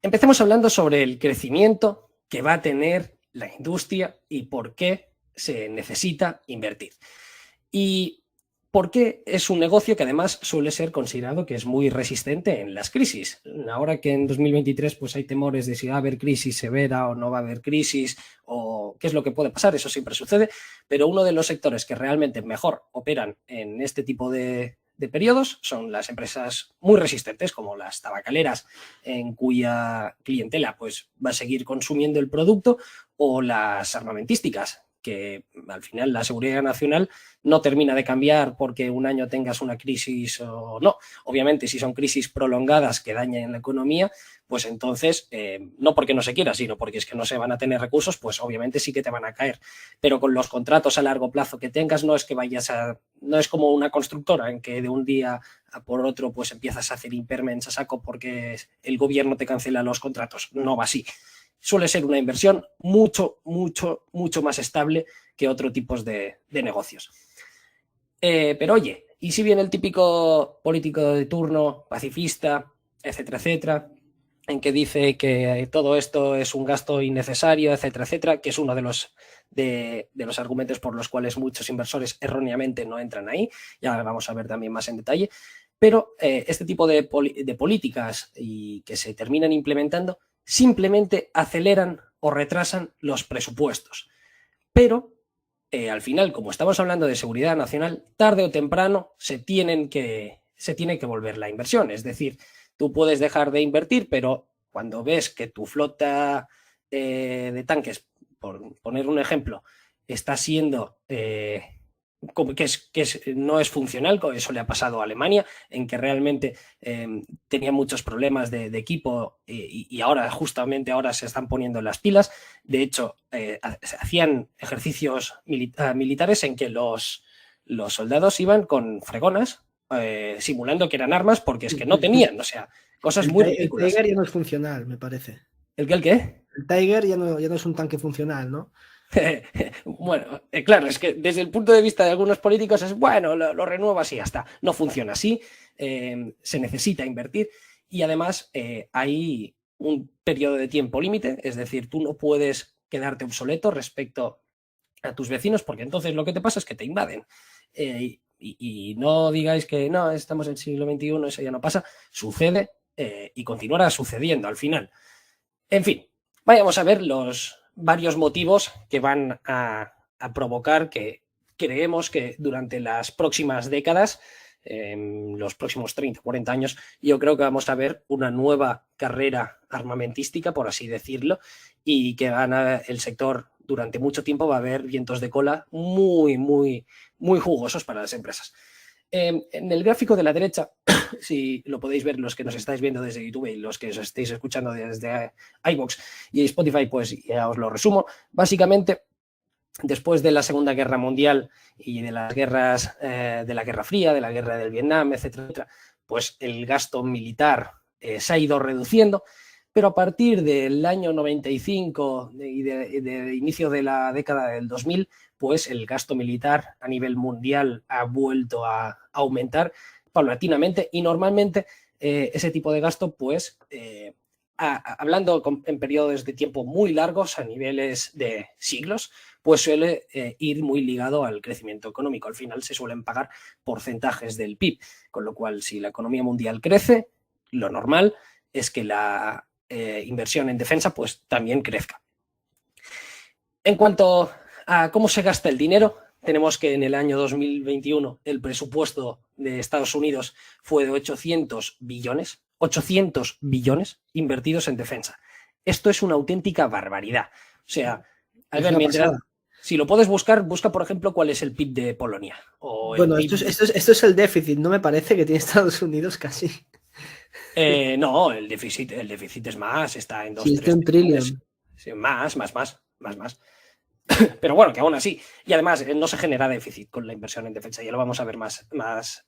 Empecemos hablando sobre el crecimiento que va a tener la industria y por qué se necesita invertir. Y por qué es un negocio que además suele ser considerado que es muy resistente en las crisis. Ahora que en 2023 pues hay temores de si va a haber crisis severa o no va a haber crisis o qué es lo que puede pasar, eso siempre sucede, pero uno de los sectores que realmente mejor operan en este tipo de periodos son las empresas muy resistentes como las tabacaleras, en cuya clientela pues va a seguir consumiendo el producto, o las armamentísticas, que al final la seguridad nacional no termina de cambiar porque un año tengas una crisis o no. Obviamente, si son crisis prolongadas que dañan la economía, pues entonces, no porque no se quiera, sino porque es que no se van a tener recursos, pues obviamente sí que te van a caer. Pero con los contratos a largo plazo que tengas, no es que vayas a... No es como una constructora en que de un día a por otro pues empiezas a hacer impairments a saco porque el gobierno te cancela los contratos. No va así. Suele ser una inversión mucho más estable que otros tipos de negocios. Pero oye, ¿y si viene el típico político de turno, pacifista, etcétera, en que dice que todo esto es un gasto innecesario, etcétera, que es uno de los argumentos por los cuales muchos inversores erróneamente no entran ahí? Ya lo vamos a ver también más en detalle. Pero este tipo de políticas y que se terminan implementando simplemente aceleran o retrasan los presupuestos. Pero al final, como estamos hablando de seguridad nacional, tarde o temprano se tiene que volver la inversión. Es decir, tú puedes dejar de invertir, pero cuando ves que tu flota de tanques, por poner un ejemplo, está siendo... no es funcional, eso le ha pasado a Alemania, en que realmente tenía muchos problemas de equipo y ahora, justamente ahora se están poniendo las pilas. De hecho, hacían ejercicios militares en que los soldados iban con fregonas, simulando que eran armas, porque es que no tenían, o sea, cosas muy El ridículas. Tiger ya no es funcional, me parece. ¿El qué? ¿El qué? El Tiger ya no es un tanque funcional, ¿no? Bueno, claro, es que desde el punto de vista de algunos políticos es bueno, lo renuevas y ya está. No funciona así, se necesita invertir y además hay un periodo de tiempo límite, es decir, tú no puedes quedarte obsoleto respecto a tus vecinos porque entonces lo que te pasa es que te invaden. Y no digáis que no, estamos en el siglo XXI, eso ya no pasa, sucede y continuará sucediendo al final. En fin, vayamos a ver los varios motivos que van a provocar que creemos que durante las próximas décadas, los próximos 30, 40 años, yo creo que vamos a ver una nueva carrera armamentística, por así decirlo, y que el sector durante mucho tiempo va a haber vientos de cola muy jugosos para las empresas. En el gráfico de la derecha, si lo podéis ver los que nos estáis viendo desde YouTube y los que os estéis escuchando desde iVoox y Spotify, pues ya os lo resumo. Básicamente, después de la Segunda Guerra Mundial y de las guerras, de la Guerra Fría, de la Guerra del Vietnam, etcétera, pues el gasto militar se ha ido reduciendo, pero a partir del año 95 y de inicio de la década del 2000, pues el gasto militar a nivel mundial ha vuelto a aumentar paulatinamente y normalmente ese tipo de gasto, pues hablando en periodos de tiempo muy largos, a niveles de siglos, pues suele ir muy ligado al crecimiento económico. Al final se suelen pagar porcentajes del PIB, con lo cual si la economía mundial crece, lo normal es que la inversión en defensa pues también crezca. En cuanto a cómo se gasta el dinero, tenemos que en el año 2021 el presupuesto de Estados Unidos fue de 800 billones invertidos en defensa. Esto es una auténtica barbaridad. O sea, Es Albert, una mientras, pasada. si lo puedes buscar, busca por ejemplo cuál es el PIB de Polonia o el Bueno, esto es, PIB... esto es, esto es el déficit, no me parece que tiene Estados Unidos casi. No, el déficit es más, está en Sí, 2 es de 3 un billones. trillón. Sí, más. Pero bueno, que aún así. Y además no se genera déficit con la inversión en defensa, ya lo vamos a ver más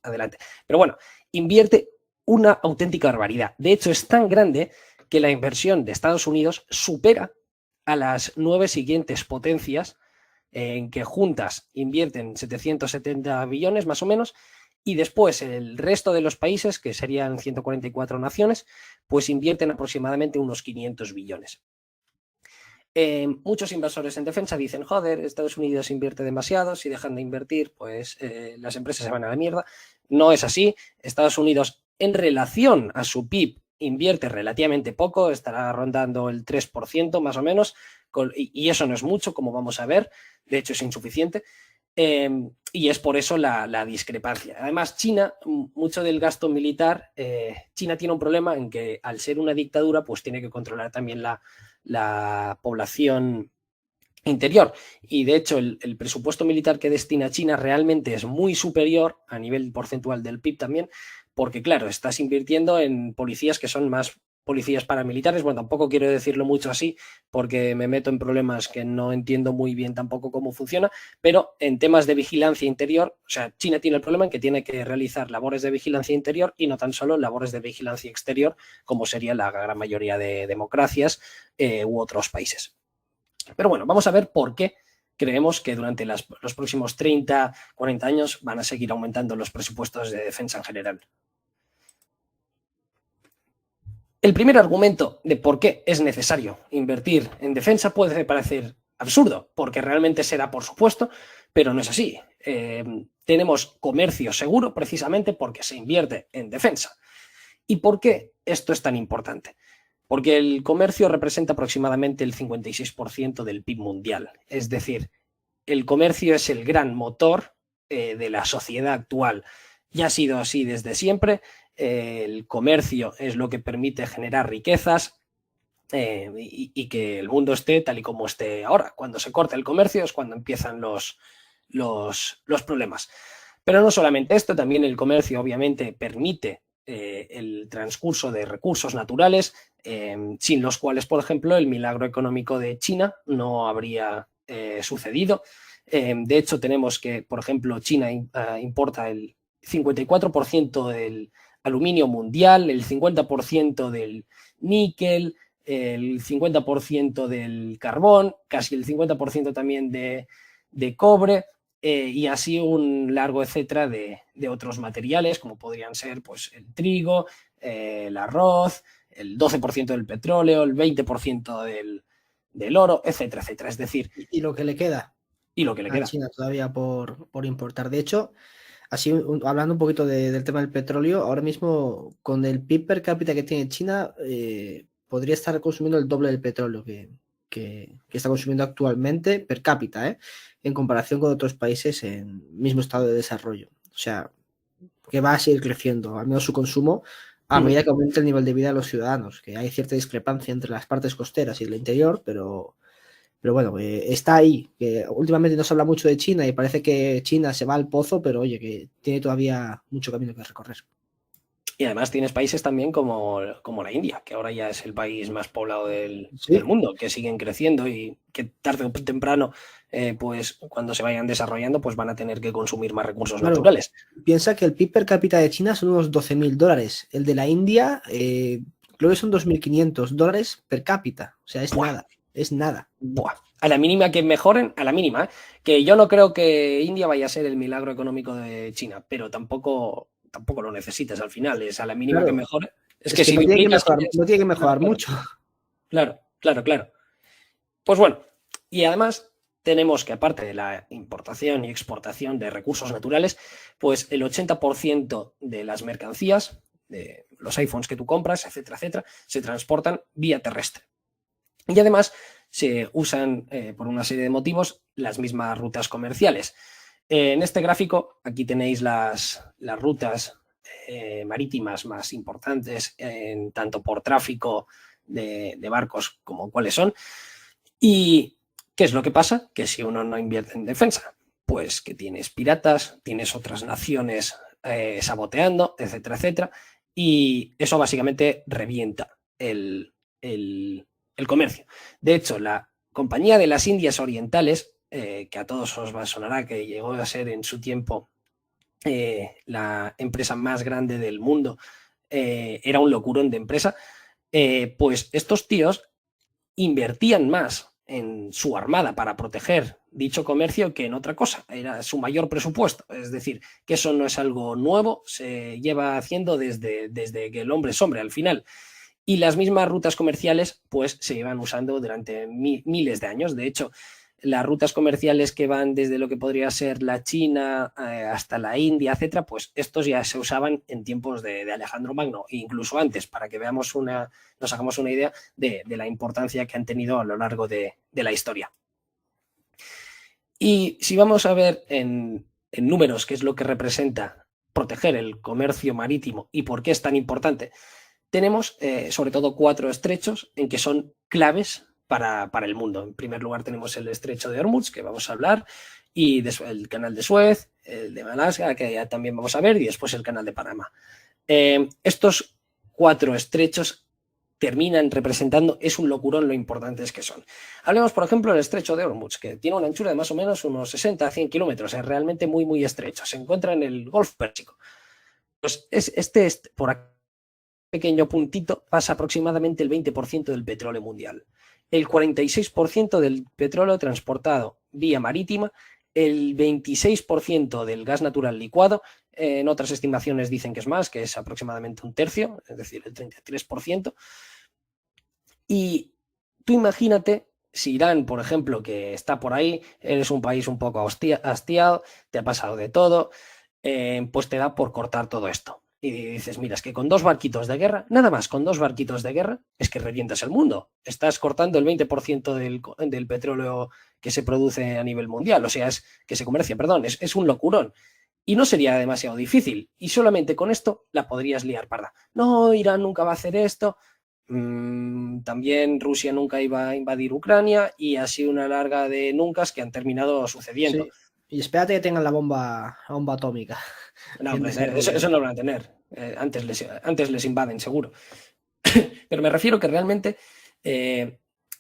adelante. Pero bueno, invierte una auténtica barbaridad. De hecho, es tan grande que la inversión de Estados Unidos supera a las 9 siguientes potencias, en que juntas invierten 770 billones más o menos, Y después el resto de los países, que serían 144 naciones, pues invierten aproximadamente unos 500 billones. Muchos inversores en defensa dicen, joder, Estados Unidos invierte demasiado, si dejan de invertir, pues las empresas se van a la mierda. No es así. Estados Unidos, en relación a su PIB, invierte relativamente poco, estará rondando el 3% más o menos, y eso no es mucho, como vamos a ver, de hecho es insuficiente. Y es por eso la discrepancia. Además, China, mucho del gasto militar, China tiene un problema en que al ser una dictadura, pues tiene que controlar también la población interior. Y de hecho, el presupuesto militar que destina China realmente es muy superior a nivel porcentual del PIB también, porque claro, estás invirtiendo en policías que son más policías paramilitares. Bueno, tampoco quiero decirlo mucho así porque me meto en problemas que no entiendo muy bien tampoco cómo funciona, pero en temas de vigilancia interior, o sea, China tiene el problema en que tiene que realizar labores de vigilancia interior y no tan solo labores de vigilancia exterior, como sería la gran mayoría de democracias u otros países. Pero bueno, vamos a ver por qué creemos que durante los próximos 30, 40 años van a seguir aumentando los presupuestos de defensa en general. El primer argumento de por qué es necesario invertir en defensa puede parecer absurdo, porque realmente se da por supuesto, pero no es así. Tenemos comercio seguro precisamente porque se invierte en defensa. ¿Y por qué esto es tan importante? Porque el comercio representa aproximadamente el 56% del PIB mundial. Es decir, el comercio es el gran motor de la sociedad actual. Ya ha sido así desde siempre. El comercio es lo que permite generar riquezas y que el mundo esté tal y como esté ahora. Cuando se corta el comercio es cuando empiezan los problemas. Pero no solamente esto, también el comercio obviamente permite el transcurso de recursos naturales, sin los cuales, por ejemplo, el milagro económico de China no habría sucedido. De hecho, tenemos que, por ejemplo, China importa el 54% del aluminio mundial, el 50% del níquel, el 50% del carbón, casi el 50% también de cobre, y así un largo etcétera de otros materiales, como podrían ser pues, el trigo, el arroz, el 12% del petróleo, el 20% del oro, etcétera, etcétera. Es decir, Y lo que le queda y lo que le a queda. China todavía por importar. De hecho, así hablando un poquito del tema del petróleo, ahora mismo con el PIB per cápita que tiene China, podría estar consumiendo el doble del petróleo que está consumiendo actualmente per cápita, en comparación con otros países en mismo estado de desarrollo. O sea, que va a seguir creciendo, al menos su consumo, a medida que aumente el nivel de vida de los ciudadanos, que hay cierta discrepancia entre las partes costeras y el interior, pero bueno, está ahí, que últimamente no se habla mucho de China y parece que China se va al pozo, pero oye, que tiene todavía mucho camino que recorrer. Y además tienes países también como la India, que ahora ya es el país más poblado del Sí, mundo, que siguen creciendo y que tarde o temprano, pues cuando se vayan desarrollando, pues van a tener que consumir más recursos claro. naturales. Piensa que el PIB per cápita de China son unos $12.000. El de la India, creo que son $2.500 per cápita. O sea, es Buah, nada, es nada. buah. A la mínima que mejoren, a la mínima, que yo no creo que India vaya a ser el milagro económico de China, pero tampoco lo necesitas al final, es a la mínima que Claro, mejore. Es es que que si no tiene que duplicas... mejorar, no tiene que Claro, mejorar mucho. claro, claro, claro. Pues bueno, y además tenemos que aparte de la importación y exportación de recursos naturales, pues el 80% de las mercancías, de los iPhones que tú compras, etcétera, etcétera, se transportan vía terrestre. Y además se usan, por una serie de motivos, las mismas rutas comerciales. En este gráfico, aquí tenéis las rutas marítimas más importantes, tanto por tráfico de barcos como cuáles son. ¿Y qué es lo que pasa? Que si uno no invierte en defensa, pues que tienes piratas, tienes otras naciones saboteando, etcétera, etcétera. Y eso básicamente revienta el comercio. De hecho, la Compañía de las Indias Orientales, que a todos os sonará que llegó a ser en su tiempo la empresa más grande del mundo, era un locurón de empresa, pues estos tíos invertían más en su armada para proteger dicho comercio que en otra cosa, era su mayor presupuesto. Es decir, que eso no es algo nuevo, se lleva haciendo desde que el hombre es hombre al final. Y las mismas rutas comerciales pues se llevan usando durante miles de años. De hecho, las rutas comerciales que van desde lo que podría ser la China hasta la India, etcétera, pues estos ya se usaban en tiempos de Alejandro Magno, e incluso antes, para que nos hagamos una idea de la importancia que han tenido a lo largo de la historia. Y si vamos a ver en números qué es lo que representa proteger el comercio marítimo y por qué es tan importante, tenemos sobre todo 4 estrechos en que son claves para el mundo. En primer lugar tenemos el estrecho de Hormuz, que vamos a hablar, y el canal de Suez, el de Malasia, que ya también vamos a ver, y después el canal de Panamá. Estos 4 estrechos terminan representando, es un locurón lo importantes que son. Hablemos, por ejemplo, del estrecho de Hormuz, que tiene una anchura de más o menos unos 60 a 100 kilómetros, es realmente muy, muy estrecho. Se encuentra en el Golfo Pérsico. Pues por aquí pequeño puntito pasa aproximadamente el 20% del petróleo mundial. El 46% del petróleo transportado vía marítima, el 26% del gas natural licuado, en otras estimaciones dicen que es más, que es aproximadamente un tercio, es decir, el 33%. Y tú imagínate si Irán, por ejemplo, que está por ahí, eres un país un poco hastiado, te ha pasado de todo, pues te da por cortar todo esto. Y dices, mira, es que con 2 barquitos de guerra, nada más con 2 barquitos de guerra, es que revientas el mundo. Estás cortando el 20% del petróleo que se produce a nivel mundial, o sea, que se comercia, perdón, es un locurón. Y no sería demasiado difícil. Y solamente con esto la podrías liar parda. No, Irán nunca va a hacer esto. También Rusia nunca iba a invadir Ucrania y ha sido una larga de nuncas que han terminado sucediendo. Sí. Y espérate que tengan la bomba atómica. No, hombre, eso no lo van a tener. Antes les invaden, seguro. Pero me refiero que realmente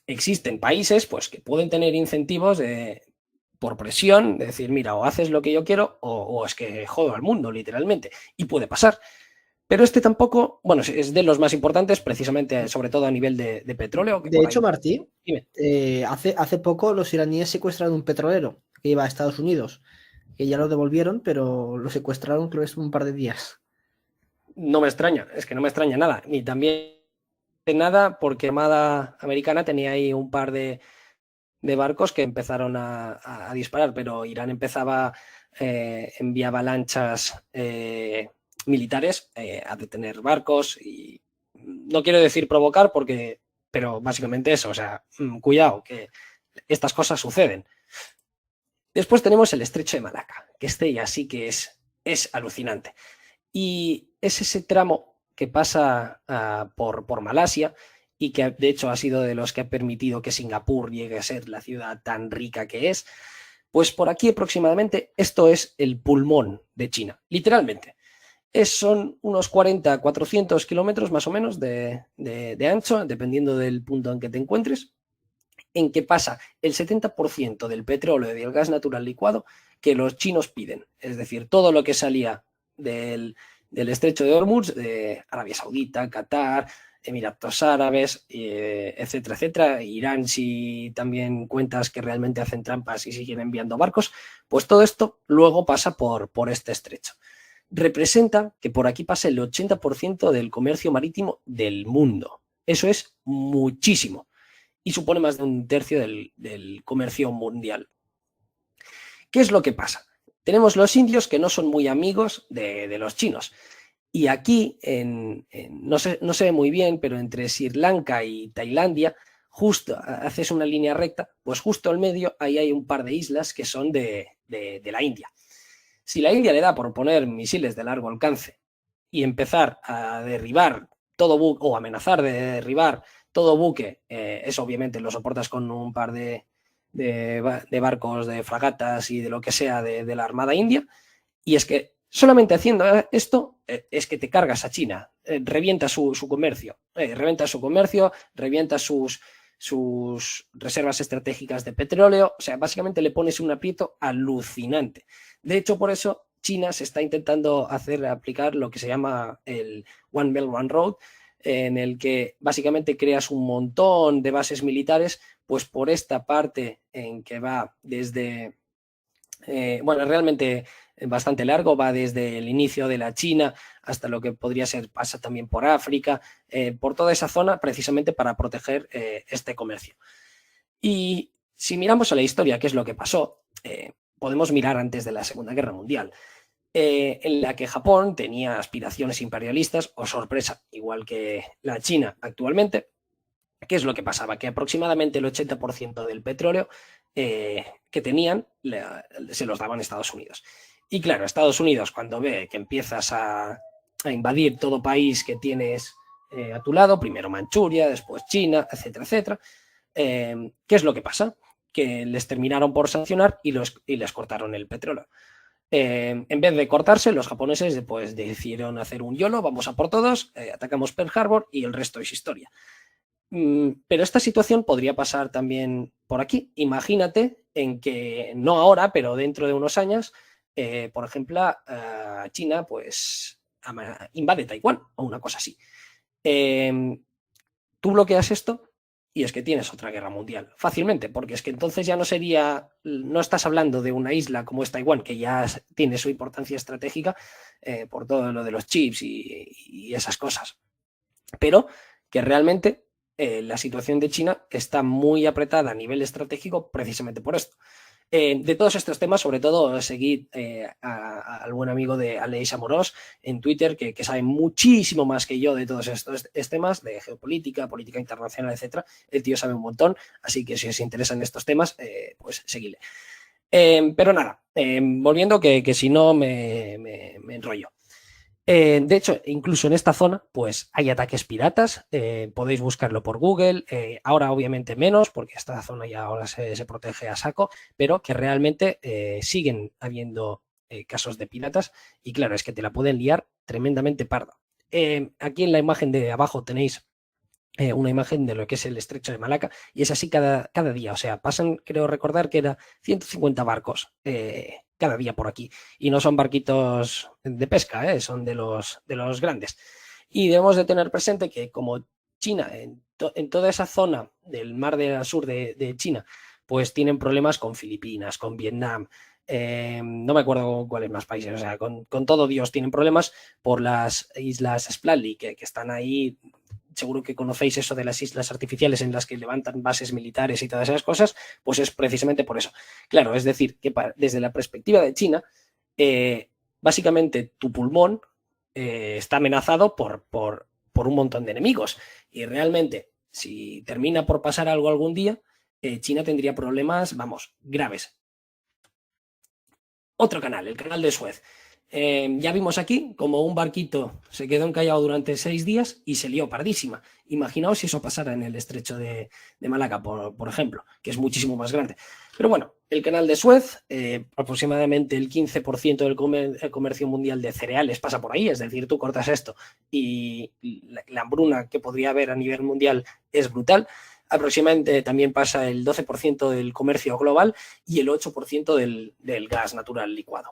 existen países pues, que pueden tener incentivos por presión, de decir, mira, o haces lo que yo quiero o es que jodo al mundo, literalmente. Y puede pasar. Pero este tampoco, bueno, es de los más importantes, precisamente, sobre todo a nivel de petróleo. De hecho, Martí, hace poco los iraníes secuestraron un petrolero que iba a Estados Unidos, que ya lo devolvieron, pero lo secuestraron creo que es un par de días. No me extraña, es que no me extraña nada, ni también nada porque Armada Americana tenía ahí un par de barcos que empezaron a disparar, pero Irán enviaba lanchas militares a detener barcos y no quiero decir provocar pero básicamente eso, o sea, cuidado, que estas cosas suceden. Después tenemos el estrecho de Malaca, que ya sí que es alucinante. Y es ese tramo que pasa por Malasia y que de hecho ha sido de los que ha permitido que Singapur llegue a ser la ciudad tan rica que es. Pues por aquí aproximadamente esto es el pulmón de China, literalmente. Son unos 40 400 kilómetros más o menos de ancho, dependiendo del punto en que te encuentres, en que pasa el 70% del petróleo y del gas natural licuado que los chinos piden. Es decir, todo lo que salía del estrecho de Hormuz, de Arabia Saudita, Qatar, Emiratos Árabes, etcétera, etcétera. Irán, si también cuentas que realmente hacen trampas y siguen enviando barcos, pues todo esto luego pasa por este estrecho. Representa que por aquí pasa el 80% del comercio marítimo del mundo. Eso es muchísimo y supone más de un tercio del comercio mundial. ¿Qué es lo que pasa? Tenemos los indios que no son muy amigos de los chinos. Y aquí, no se ve muy bien, pero entre Sri Lanka y Tailandia, justo haces una línea recta, pues justo al medio ahí hay un par de islas que son de la India. Si la India le da por poner misiles de largo alcance y empezar a derribar todo buque, o amenazar de derribar todo buque, eso obviamente lo soportas con un par de barcos, de fragatas y de lo que sea de la Armada India, y es que solamente haciendo esto es que te cargas a China, revienta su comercio, revienta sus reservas estratégicas de petróleo, o sea, básicamente le pones un aprieto alucinante. De hecho, por eso China se está intentando aplicar lo que se llama el One Belt, One Road, en el que básicamente creas un montón de bases militares, pues por esta parte en que va desde, bueno, realmente bastante largo, va desde el inicio de la China hasta lo que podría ser, pasa también por África, por toda esa zona, precisamente para proteger este comercio. Y si miramos a la historia, qué es lo que pasó, podemos mirar antes de la Segunda Guerra Mundial, en la que Japón tenía aspiraciones imperialistas, o sorpresa, igual que la China actualmente. ¿Qué es lo que pasaba? Que aproximadamente el 80% del petróleo que tenían se los daban a Estados Unidos. Y claro, Estados Unidos, cuando ve que empiezas a invadir todo país que tienes a tu lado, primero Manchuria, después China, etcétera, etcétera, ¿qué es lo que pasa? Que les terminaron por sancionar y les cortaron el petróleo. En vez de cortarse, los japoneses pues, decidieron hacer un YOLO, vamos a por todos, atacamos Pearl Harbor y el resto es historia. Pero esta situación podría pasar también por aquí. Imagínate en que, no ahora, pero dentro de unos años, por ejemplo, China pues invade Taiwán o una cosa así. Tú bloqueas esto y es que tienes otra guerra mundial fácilmente, porque es que entonces ya no estás hablando de una isla como es Taiwán, que ya tiene su importancia estratégica por todo lo de los chips y esas cosas, pero que realmente la situación de China está muy apretada a nivel estratégico precisamente por esto. De todos estos temas, sobre todo, seguid al buen amigo de Aleix Amorós en Twitter, que sabe muchísimo más que yo de todos estos temas, de geopolítica, política internacional, etcétera. El tío sabe un montón, así que si os interesan estos temas, pues seguidle. Pero nada, volviendo que si no me enrollo. De hecho, incluso en esta zona, pues hay ataques piratas, podéis buscarlo por Google, ahora obviamente menos, porque esta zona ya ahora se protege a saco, pero que realmente siguen habiendo casos de piratas y claro, es que te la pueden liar tremendamente parda. Aquí en la imagen de abajo tenéis una imagen de lo que es el estrecho de Malaca y es así cada día, o sea, pasan, creo recordar que era 150 barcos cada día por aquí y no son barquitos de pesca, son de los grandes. Y debemos de tener presente que como China, en toda esa zona del mar del sur de China, pues tienen problemas con Filipinas, con Vietnam, no me acuerdo cuáles más países, o sea, con todo Dios tienen problemas por las islas Spratly que están ahí. Seguro que conocéis eso de las islas artificiales en las que levantan bases militares y todas esas cosas, pues es precisamente por eso. Claro, es decir, que desde la perspectiva de China, básicamente tu pulmón está amenazado por un montón de enemigos. Y realmente, si termina por pasar algo algún día, China tendría problemas, vamos, graves. Otro canal, el canal de Suez. Ya vimos aquí como un barquito se quedó encallado durante 6 días y se lió pardísima. Imaginaos si eso pasara en el estrecho de Malaca, por ejemplo, que es muchísimo más grande. Pero bueno, el canal de Suez, aproximadamente el 15% del comercio mundial de cereales pasa por ahí, es decir, tú cortas esto y la hambruna que podría haber a nivel mundial es brutal. Aproximadamente también pasa el 12% del comercio global y el 8% del gas natural licuado.